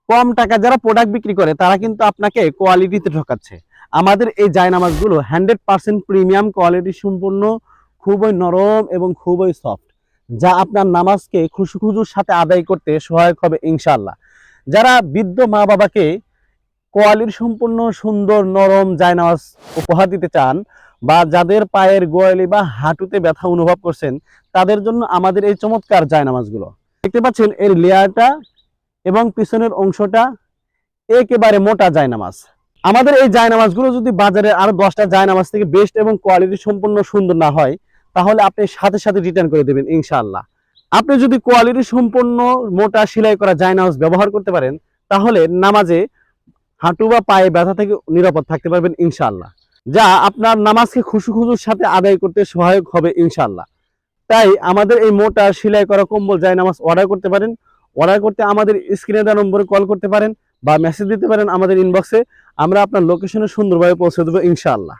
কম টাকা যারা প্রোডাক্ট বিক্রি করে তারা কিন্তু আপনাকে কোয়ালিটিতে ঠকাচ্ছে। আমাদের এই জায়নামাজগুলো 100% প্রিমিয়াম কোয়ালিটি সম্পূর্ণ, খুবই নরম এবং খুবই সফট, যা আপনার নামাজকে খুশুখুজুর সাথে আদায় করতে সহায়ক হবে ইনশাআল্লাহ। যারা বৃদ্ধ মা বাবাকে কোয়ালিটি সম্পূর্ণ সুন্দর নরম জায়নামাজ উপহার দিতে চান, বা যাদের পায়ের গোয়ালি বা হাঁটুতে ব্যথা অনুভব করছেন, তাদের জন্য আমাদের এই চমৎকার জায়নামাজগুলো। দেখতে পাচ্ছেন এর লেয়ারটা এবং পিছনের অংশটা একেবারে মোটা জায়নামাজ। আমাদের এই জায়নামাজগুলো যদি বাজারে আরো 10টা জায়নামাজ থেকে বেস্ট এবং কোয়ালিটি সম্পূর্ণ সুন্দর না হয়, তাহলে আপনি সাথে সাথে রিটার্ন করে দেবেন ইনশাআল্লাহ। আপনি যদি কোয়ালিটি সম্পূর্ণ মোটা সেলাই করা জায়নামাজ ব্যবহার করতে পারেন, তাহলে নামাজে হাঁটু বা পায়ে ব্যথা থেকে নিরাপদ থাকতে পারবেন ইনশাআল্লাহ, যা আপনার নামাজকে খুশুখুজুর সাথে আদায় করতে সহায়ক হবে ইনশাআল্লাহ। তাই আমাদের এই মোটা সেলাই করা কম্বল জায়নামাজ অর্ডার করতে পারেন। অর্ডার করতে আমাদের স্ক্রিনে দেওয়া নম্বরে কল করতে পারেন বা মেসেজ দিতে পারেন আমাদের ইনবক্সে। আমরা আপনার লোকেশনে সুন্দরভাবে পৌঁছে দেবো ইনশাআল্লাহ।